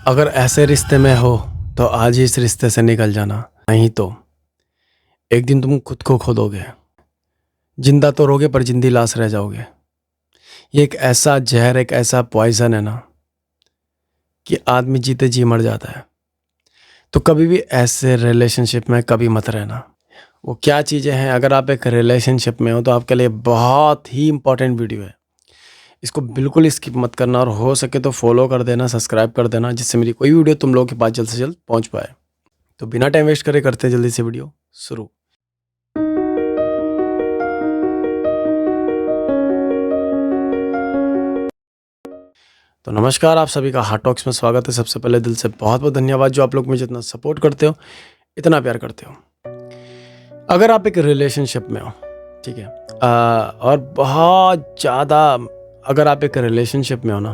अगर ऐसे रिश्ते में हो तो आज ही इस रिश्ते से निकल जाना, नहीं तो एक दिन तुम खुद को खो दोगे। जिंदा तो रहोगे पर जिंदी लाश रह जाओगे। ये एक ऐसा जहर, एक ऐसा पॉइजन है ना कि आदमी जीते जी मर जाता है। तो कभी भी ऐसे रिलेशनशिप में कभी मत रहना। वो क्या चीज़ें हैं, अगर आप एक रिलेशनशिप में हो तो आपके लिए बहुत ही इंपॉर्टेंट वीडियो है। इसको बिल्कुल स्किप मत करना और हो सके तो फॉलो कर देना, सब्सक्राइब कर देना, जिससे मेरी कोई वीडियो तुम लोगों के पास जल्द से जल्द पहुंच पाए। तो बिना टाइम वेस्ट करे करते हैं जल्दी से वीडियो शुरू। तो नमस्कार, आप सभी का हार्ट टॉक्स में स्वागत है। सबसे पहले दिल से बहुत बहुत धन्यवाद जो आप लोग मुझे इतना सपोर्ट करते हो, इतना प्यार करते हो। अगर आप एक रिलेशनशिप में हो, ठीक है, और बहुत ज़्यादा अगर आप एक रिलेशनशिप में हो ना,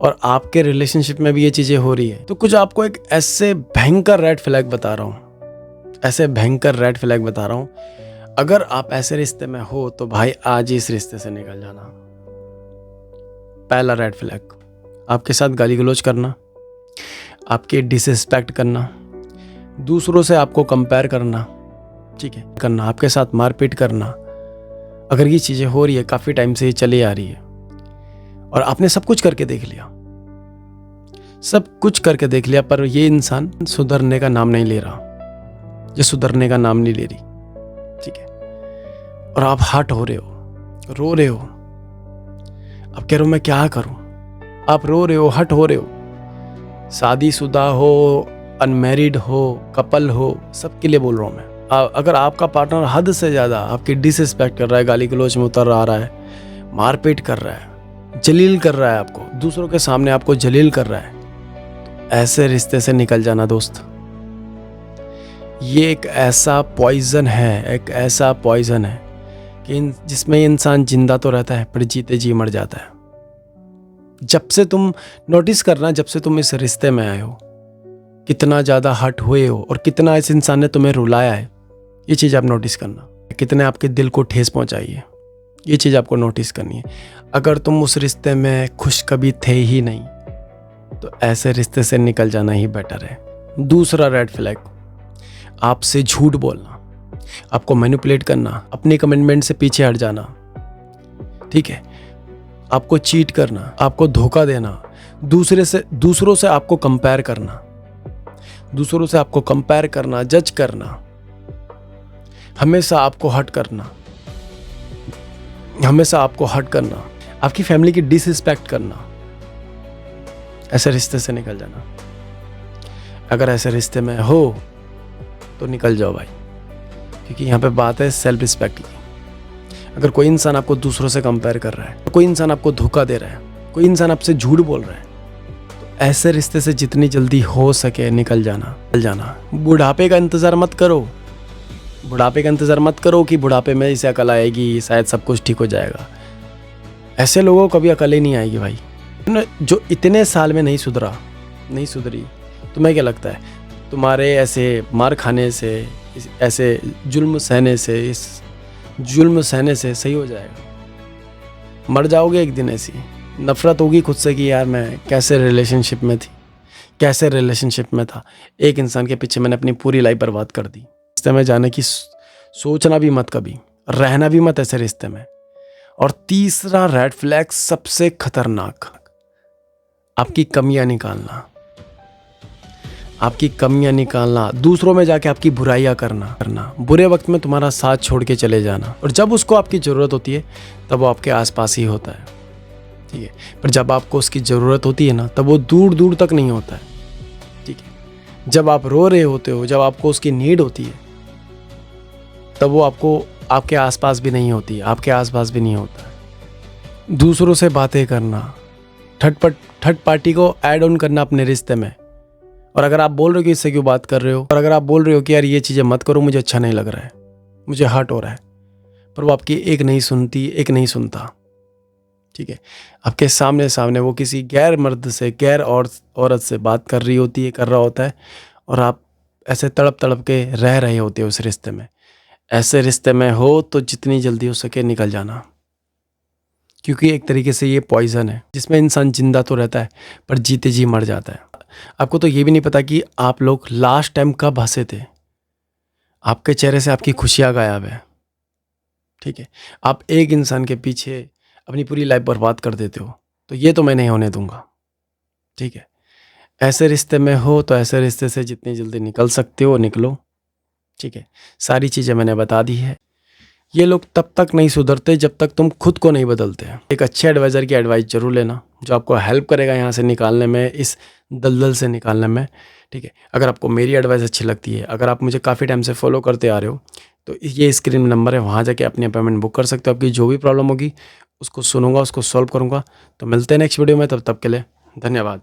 और आपके रिलेशनशिप में भी ये चीज़ें हो रही है, तो कुछ आपको एक ऐसे भयंकर रेड फ्लैग बता रहा हूँ, ऐसे भयंकर रेड फ्लैग बता रहा हूँ। अगर आप ऐसे रिश्ते में हो तो भाई आज ही इस रिश्ते से निकल जाना। पहला रेड फ्लैग, आपके साथ गाली गलौज करना, आपके डिसरिस्पेक्ट करना, दूसरों से आपको कंपेयर करना, ठीक है, करना, आपके साथ मारपीट करना। अगर ये चीज़ें हो रही है, काफ़ी टाइम से ये चली आ रही है और आपने सब कुछ करके देख लिया, सब कुछ करके देख लिया, पर ये इंसान सुधरने का नाम नहीं ले रहा, ये सुधरने का नाम नहीं ले रही, ठीक है, और आप हर्ट हो रहे हो, रो रहे हो, आप कह रहे हो मैं क्या करूं, आप रो रहे हो, हर्ट हो रहे हो। शादीशुदा हो, अनमैरिड हो, कपल हो, सबके लिए बोल रहा हूं मैं। अगर आपका पार्टनर हद से ज़्यादा आपकी डिसरिस्पेक्ट कर रहा है, गाली गलौज में उतर आ रहा है, मारपीट कर रहा है, जलील कर रहा है, आपको दूसरों के सामने आपको जलील कर रहा है, तो ऐसे रिश्ते से निकल जाना दोस्त। ये एक ऐसा पॉइजन है, एक ऐसा पॉइजन है कि जिसमें इंसान जिंदा तो रहता है पर जीते जी मर जाता है। जब से तुम नोटिस करना, जब से तुम इस रिश्ते में आए हो, कितना ज़्यादा हर्ट हुए हो और कितना इस इंसान ने तुम्हें रुलाया है, ये चीज़ आप नोटिस करना। कितने आपके दिल को ठेस पहुंचाई है, ये चीज़ आपको नोटिस करनी है। अगर तुम उस रिश्ते में खुश कभी थे ही नहीं तो ऐसे रिश्ते से निकल जाना ही बेटर है। दूसरा रेड फ्लैग, आपसे झूठ बोलना, आपको मैनिपुलेट करना, अपनी कमिटमेंट से पीछे हट जाना, ठीक है, आपको चीट करना, आपको धोखा देना, दूसरों से आपको कंपेयर करना, दूसरों से आपको कंपेयर करना, जज करना, हमेशा आपको हर्ट करना, हमेशा आपको हर्ट करना, आपकी फैमिली की डिसरिस्पेक्ट करना। ऐसे रिश्ते से निकल जाना। अगर ऐसे रिश्ते में हो तो निकल जाओ भाई, क्योंकि यहाँ पे बात है सेल्फ रिस्पेक्ट की। अगर कोई इंसान आपको दूसरों से कंपेयर कर रहा है, कोई इंसान आपको धोखा दे रहा है, कोई इंसान आपसे झूठ बोल रहा है, तो ऐसे रिश्ते से जितनी जल्दी हो सके निकल जाना। बुढ़ापे का इंतज़ार मत करो, बुढ़ापे का इंतज़ार मत करो कि बुढ़ापे में इसे अकल आएगी, शायद सब कुछ ठीक हो जाएगा। ऐसे लोगों को कभी अकल ही नहीं आएगी भाई। जो इतने साल में नहीं सुधरी, तुम्हें क्या लगता है तुम्हारे ऐसे मार खाने से, ऐसे जुल्म सहने से सही हो जाएगा? मर जाओगे एक दिन। ऐसी नफरत होगी खुद से कि यार मैं कैसे रिलेशनशिप में था, एक इंसान के पीछे मैंने अपनी पूरी लाइफ बर्बाद कर दी। रिश्ते में जाने की सोचना भी मत, कभी रहना भी मत ऐसे रिश्ते में। और तीसरा रेड फ्लैग, सबसे खतरनाक, आपकी कमियां निकालना, दूसरों में जाके आपकी बुराइयां करना, बुरे वक्त में तुम्हारा साथ छोड़ के चले जाना, और जब उसको आपकी ज़रूरत होती है तब वो आपके आसपास ही होता है, ठीक है, पर जब आपको उसकी ज़रूरत होती है ना, तब वो दूर दूर तक नहीं होता है, ठीक है। जब आप रो रहे होते हो, जब आपको उसकी नीड होती है, तब वो आपके आसपास भी नहीं होती, आपके आसपास भी नहीं होता है। दूसरों से बातें करना, थर्ड पार्टी को ऐड ऑन करना अपने रिश्ते में। और अगर आप बोल रहे हो कि इससे क्यों बात कर रहे हो, और अगर आप बोल रहे हो कि यार ये चीज़ें मत करो, मुझे अच्छा नहीं लग रहा है, मुझे हर्ट हो रहा है, पर वो आपकी एक नहीं सुनता, ठीक है। आपके सामने वो किसी गैर मर्द से, गैर औरत से बात कर रहा होता है, और आप ऐसे तड़प के रह रहे होते हो उस रिश्ते में। ऐसे रिश्ते में हो तो जितनी जल्दी हो सके निकल जाना, क्योंकि एक तरीके से ये पॉइजन है जिसमें इंसान जिंदा तो रहता है पर जीते जी मर जाता है। आपको तो ये भी नहीं पता कि आप लोग लास्ट टाइम कब हंसे थे। आपके चेहरे से आपकी खुशियाँ गायब है। ठीक है, आप एक इंसान के पीछे अपनी पूरी लाइफ बर्बाद कर देते हो, तो ये तो मैं नहीं होने दूंगा। ठीक है, ऐसे रिश्ते में हो तो ऐसे रिश्ते से जितनी जल्दी निकल सकते हो निकलो। ठीक है, सारी चीज़ें मैंने बता दी है। ये लोग तब तक नहीं सुधरते जब तक तुम खुद को नहीं बदलते। एक अच्छे एडवाइज़र की एडवाइस जरूर लेना जो आपको हेल्प करेगा यहाँ से निकालने में, इस दलदल से निकालने में। ठीक है, अगर आपको मेरी एडवाइस अच्छी लगती है, अगर आप मुझे काफ़ी टाइम से फॉलो करते आ रहे हो, तो ये स्क्रीन नंबर है, वहाँ जाके अपनी अपॉइंटमेंट बुक कर सकते हो। आपकी जो भी प्रॉब्लम होगी उसको सुनूंगा, उसको सॉल्व करूँगा। तो मिलते हैं नेक्स्ट वीडियो में, तब तक के लिए धन्यवाद।